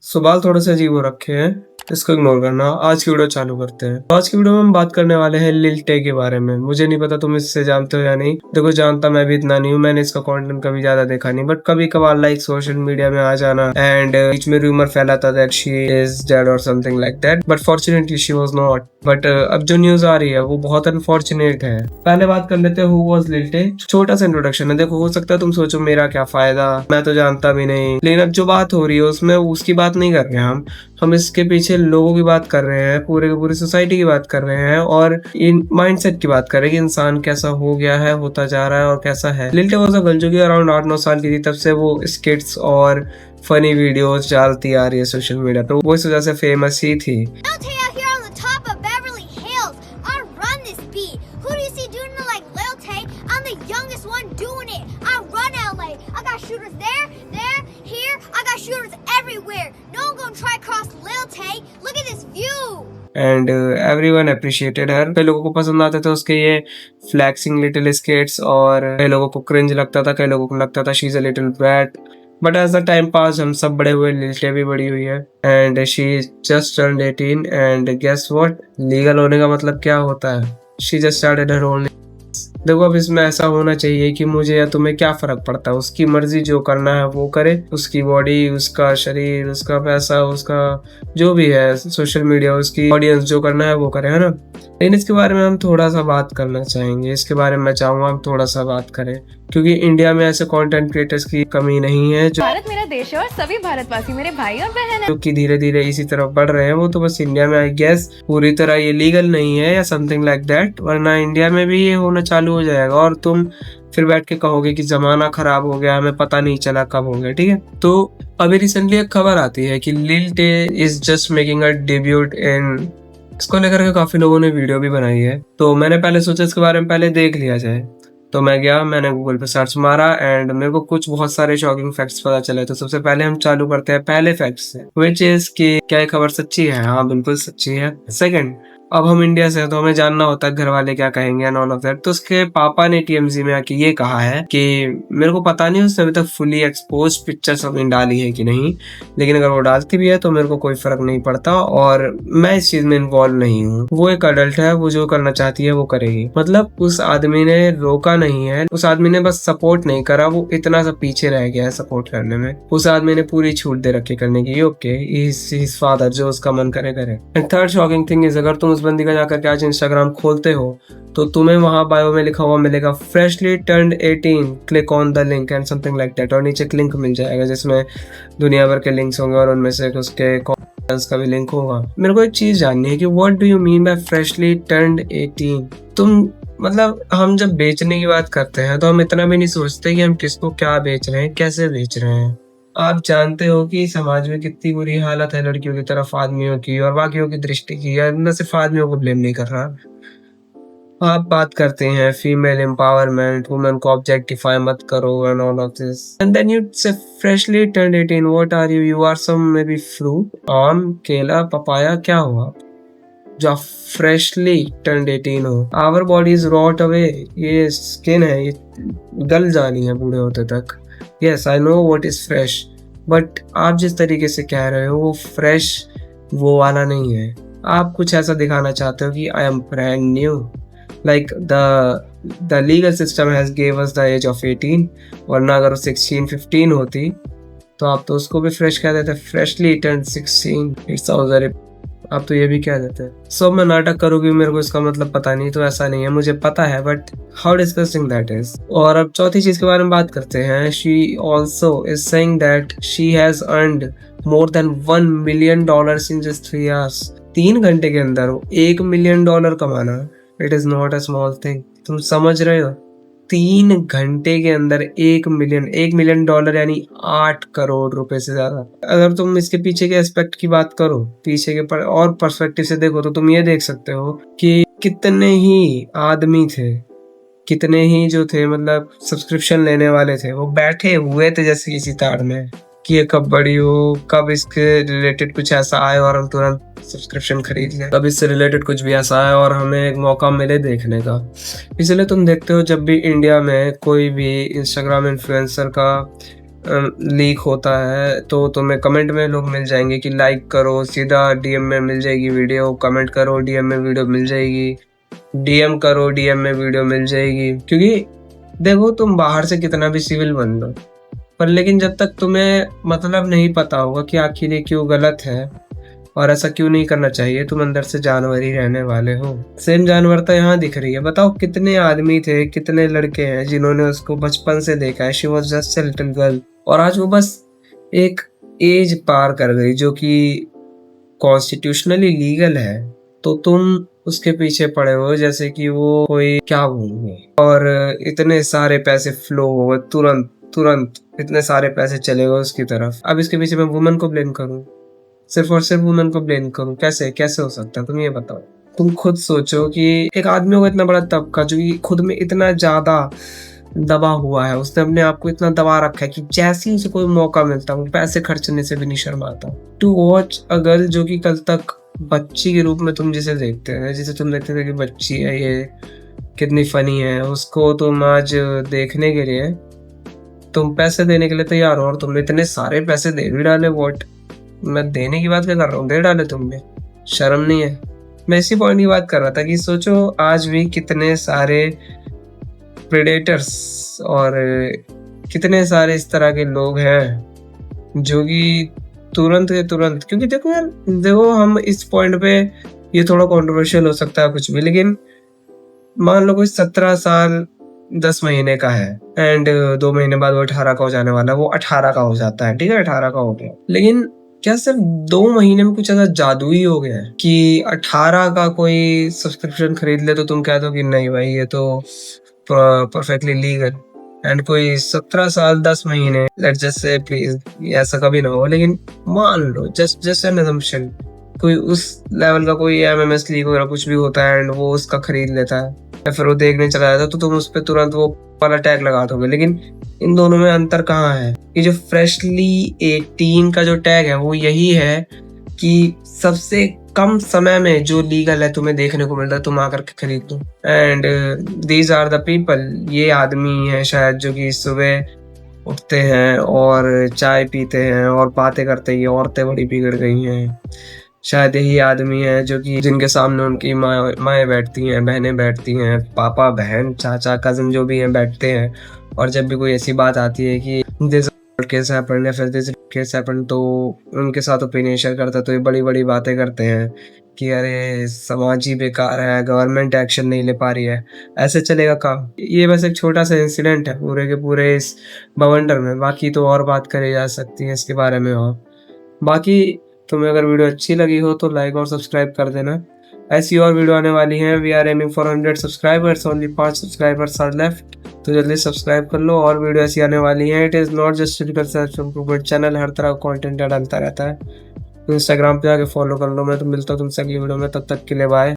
बाल थोड़े से अजीब हो रखे हैं, इसको इग्नोर करना। आज की वीडियो चालू करते हैं। आज की वीडियो में हम बात करने वाले हैं लिल टे के बारे में। मुझे नहीं पता तुम इससे जानते हो या नहीं। देखो, जानता मैं भी इतना नहीं हूँ, मैंने इसका कंटेंट कभी ज्यादा देखा नहीं, बट कभी कभार लाइक सोशल मीडिया में आ जाना एंड बीच में रूमर फैलाता दैट शी इज डेड और something like that, but fortunately she was not. But अब जो न्यूज आ रही है वो बहुत अनफॉर्चुनेट है। पहले बात कर लेते हैं हु वाज लिल टे। छोटा सा इंट्रोडक्शन है। देखो, हो सकता है तुम सोचो मेरा क्या फायदा, मैं तो जानता भी नहीं, लेकिन अब जो बात हो रही है उसमें उसकी बात नहीं कर रहे हैं हम इसके पीछे लोगों की बात कर रहे हैं, पूरे की पूरी सोसाइटी की बात कर रहे हैं और इन माइंडसेट की बात कर रहे हैं कि इंसान कैसा हो गया है, होता जा रहा है और कैसा है। लिल टे वाज अ गर्ल जो कि अराउंड 8-9 साल की थी, तब से वो स्किट्स और फनी वीडियोस डालती आ रही है सोशल मीडिया पे, वो इस वजह से फेमस ही थी। एंड एवरीवन अप्रिशिएटेड हर। कई लोगों को पसंद आते थे उसके ये फ्लैक्सिंग लिटिल स्केट्स और कई लोगों को क्रिंज लगता था, कई लोगों को लगता था she is a little brat. But as the time pass हम सब बड़े हुए, लिल टे भी बड़ी हुई है and she just turned 18 and guess what, legal होने का मतलब क्या होता है, she just started her own. देखो, अब इसमें ऐसा होना चाहिए कि मुझे या तुम्हें क्या फर्क पड़ता है, उसकी मर्जी, जो करना है वो करे, उसकी बॉडी, उसका शरीर, उसका पैसा, उसका जो भी है, सोशल मीडिया, उसकी ऑडियंस, जो करना है वो करे, है ना। लेकिन इसके बारे में हम थोड़ा सा बात करना चाहेंगे, इसके बारे में मैं चाहूंगा हम थोड़ा सा बात करें, क्योंकि इंडिया में ऐसे कंटेंट क्रिएटर्स की कमी नहीं है। जो भारत मेरा देश है और सभी भारतवासी मेरे भाई और बहन है, जो कि धीरे धीरे इसी तरफ बढ़ रहे हैं। वो तो बस इंडिया में आई गेस पूरी तरह ये लीगल नहीं है या समथिंग लाइक दैट, वरना इंडिया में भी ये होना चालू हो जाएगा और तुम फिर बैठ के कहोगे कि जमाना खराब हो गया, हमें पता नहीं चला कब हो गया। ठीक है, तो अभी रिसेंटली एक खबर आती है कि लिल टे is just making a debut इन। इसको लेकर के काफी लोगों ने वीडियो भी बनाई है, तो मैंने पहले सोचा इसके बारे में पहले देख लिया जाए। तो मैं गया, मैंने गूगल पे सर्च मारा एंड मेरे को कुछ बहुत सारे शॉकिंग फैक्ट्स पता चले। तो सबसे पहले हम चालू करते हैं पहले फैक्ट्स से, व्हिच इज कि क्या ये खबर सच्ची है? हाँ, बिल्कुल सच्ची है। सेकंड, अब हम इंडिया से हैं तो हमें जानना होता है घर वाले क्या कहेंगे एंड ऑल ऑफ दैट। तो उसके पापा ने टीएमजी में आके ये कहा है कि मेरे को पता नहीं उसने अभी तक फुली एक्सपोज पिक्चर्स अपनी डाली है कि नहीं, लेकिन अगर वो डालती भी है तो मेरे को कोई फर्क नहीं पड़ता और मैं इस चीज में इन्वॉल्व नहीं हूँ। वो एक अडल्ट है, वो जो करना चाहती है वो करेगी। मतलब उस आदमी ने रोका नहीं है, उस आदमी ने बस सपोर्ट नहीं करा, वो इतना सा पीछे रह गया है सपोर्ट करने में। उस आदमी ने पूरी छूट दे रखी करने की, ओके हिज फादर, जो उसका मन करे करे। And third shocking thing is, अगर तुम उस बंदी का जाकर के आज इंस्टाग्राम खोलते हो तो तुम्हें वहां बायो में लिखा हुआ मिलेगा freshly turned 18, click on the link and something like that, और नीचे एक लिंक मिल जाएगा जिसमें दुनिया भर के लिंक्स होंगे और उनमें से उसके का भी लिंक होगा। मेरे को एक चीज जाननी है कि what do you mean by freshly turned 18? तुम मतलब हम जब बेचने की बात करते हैं तो हम इतना भी नहीं सोचते कि हम किसको क्या बेच रहे हैं, कैसे बेच रहे हैं। आप जानते हो कि समाज में कितनी बुरी हालत है लड़कियों की तरफ आदमियों की और बाकियों की दृष्टि की, या मैं सिर्फ आदमियों को ब्लेम नहीं कर रहा। आप बात करते हैं फीमेल एम्पावरमेंट, वुमेन को ऑब्जेक्टिफाई मत करो and all of this, and then you say freshly turned 18, what are you? You are some maybe fruit, आम, केला, पपाया, क्या हुआ जो आप फ्रेशली टर्न्ड 18 हो? Our body is rot away, ये स्किन है, ये गल जानी है बूढ़े होते तक। Yes I know what is fresh, but आप जिस तरीके से कह रहे हो वो फ्रेश वो वाला नहीं है। आप कुछ ऐसा दिखाना चाहते हो कि I am brand new, like the legal system has give us the age of 18, वरना अगर 16-15 होती तो आप तो उसको भी फ्रेश कह देते, फ्रेशली टर्न 16, इट्स अ, आप तो ये भी कह देते हैं। सो मैं नाटक करूँगी, मेरे को इसका मतलब पता नहीं, तो ऐसा नहीं है, मुझे पता है, but how disgusting that is. और अब चौथी चीज के बारे में बात करते हैं। She also is saying that she has earned more than $1 million in just 3 hours। 3 घंटे के अंदर $1 million कमाना, it is not a small thing. तुम समझ रहे हो? 3 घंटे के अंदर $1 million यानी 8 करोड़ रुपए से ज्यादा। अगर तुम इसके पीछे के एस्पेक्ट की बात करो, पीछे के और पर्सपेक्टिव से देखो, तो तुम ये देख सकते हो कि कितने ही आदमी थे, कितने ही जो थे मतलब सब्सक्रिप्शन लेने वाले थे, वो बैठे हुए थे जैसे किसी ताड़ में कि ये कब बड़ी हो, कब इसके रिलेटेड कुछ ऐसा आए और हम तुरंत सब्सक्रिप्शन खरीद लें, कब इससे रिलेटेड कुछ भी ऐसा आए और हमें एक मौका मिले देखने का। इसलिए तुम देखते हो जब भी इंडिया में कोई भी इंस्टाग्राम इन्फ्लुएंसर का लीक होता है तो तुम्हें कमेंट में लोग मिल जाएंगे कि लाइक करो, सीधा डीएम में मिल जाएगी वीडियो, कमेंट करो डीएम में वीडियो मिल जाएगी, डीएम करो डीएम में वीडियो मिल जाएगी। क्योंकि देखो तुम बाहर से कितना भी सिविल बन लो, पर लेकिन जब तक तुम्हें मतलब नहीं पता होगा कि आखिर ये क्यों गलत है और ऐसा क्यों नहीं करना चाहिए, तुम अंदर से जानवर ही रहने वाले हो। सेम जानवरता यहाँ दिख रही है। बताओ कितने आदमी थे, कितने लड़के हैं जिन्होंने उसको बचपन से देखा है, she was just a little girl, और आज वो बस एक एज पार कर गई जो कि कॉन्स्टिट्यूशनली लीगल है, तो तुम उसके पीछे पड़े हो जैसे कि वो कोई क्या बोलूं। और इतने सारे पैसे फ्लो हो गए तुरंत तुरंत, इतने सारे पैसे चले गए उसकी तरफ। अब इसके पीछे मैं वुमन को ब्लेम करूं, सिर्फ और सिर्फ वुमेन को ब्लेम करूं? कैसे कैसे हो सकता है? तुम ये बताओ। तुम खुद सोचो कि एक आदमी होगा इतना बड़ा तबका जो कि खुद में इतना ज्यादा दबा हुआ है, उसने अपने आप को इतना दबा रखा है कि जैसे ही उसे कोई मौका मिलता है वो पैसे खर्चने से भी नहीं शर्माता। टू वॉच अ गर्ल जो कि कल तक बच्ची के रूप में तुम जिसे देखते हैं, जिसे तुम देखते थे कि बच्ची है ये, कितनी फनी है, उसको तुम आज देखने के लिए तुम पैसे देने के लिए तैयार हो, और तुमने इतने सारे पैसे दे भी डाले। वॉट, मैं देने की बात क्या कर रहा हूँ, दे डाले तुमने, शर्म नहीं है? मैं इसी पॉइंट की बात कर रहा था कि सोचो आज भी कितने सारे प्रेडेटर्स और कितने सारे इस तरह के लोग हैं जो कि तुरंत के तुरंत, क्योंकि देखो यार, देखो हम इस पॉइंट पे, ये थोड़ा कंट्रोवर्शियल हो सकता है कुछ भी, लेकिन मान लो कोई 17 साल 10 महीने का है एंड 2 महीने बाद वो 18 का हो जाने वाला है, वो 18 का हो जाता है, ठीक है, 18 का हो गया, लेकिन क्या सिर्फ 2 महीने में कुछ ऐसा जादू ही हो गया है कि 18 का कोई सब्सक्रिप्शन खरीद ले तो तुम कह दो कि नहीं भाई ये तो परफेक्टली लीगल, एंड कोई 17 साल 10 महीने, लेट्स जस्ट से, प्लीज ऐसा कभी ना हो, लेकिन मान लो जस्ट एन असम्पशन, कोई उस लेवल का कोई एमएमएस लीग वगैरह कुछ भी होता है एंड वो उसका खरीद लेता है या फिर वो देखने चला जाता है, तो तुम उस पर तुरंत वो वाला टैग लगा दोगे। लेकिन इन दोनों में अंतर कहाँ है? कि जो फ्रेशली 18 का जो टैग है वो यही है कि सबसे कम समय में जो लीगल है तुम्हें देखने को मिलता है, तुम आकर के खरीद दो। And these are the people, ये आदमी है शायद जो कि सुबह उठते हैं और चाय पीते हैं और बातें करते हैं, ये औरतें बड़ी बिगड़ गई हैं। शायद यही आदमी है जो कि जिनके सामने उनकी माएँ बैठती हैं, बहनें बैठती हैं, पापा बहन चाचा कजन जो भी हैं बैठते हैं, और जब भी कोई ऐसी बात आती है कि दिस केस हैपेंड या फिर दिस केस हैपेंड, तो उनके साथ ओपिनियन शेयर करता है, तो ये बड़ी बड़ी बातें करते हैं कि अरे समाज ही बेकार है, गवर्नमेंट एक्शन नहीं ले पा रही है, ऐसे चलेगा काम? ये बस एक छोटा सा इंसिडेंट है पूरे के पूरे इस बवंडर में, बाकी तो और बात करी जा सकती है इसके बारे में। और बाकी तुम्हें अगर वीडियो अच्छी लगी हो तो लाइक और सब्सक्राइब कर देना। ऐसी और वीडियो आने वाली हैं। We are aiming for 100 subscribers, only 5 subscribers are left, तो जल्दी सब्सक्राइब कर लो। और वीडियो ऐसी आने वाली हैं। It is not just typical self improvement channel, हर तरह का कंटेंट डालता रहता है। इंस्टाग्राम पे आके फॉलो कर लो। मैं तो मिलता हूँ तुमसे अगली वीडियो में, तब तक के लिए बाय।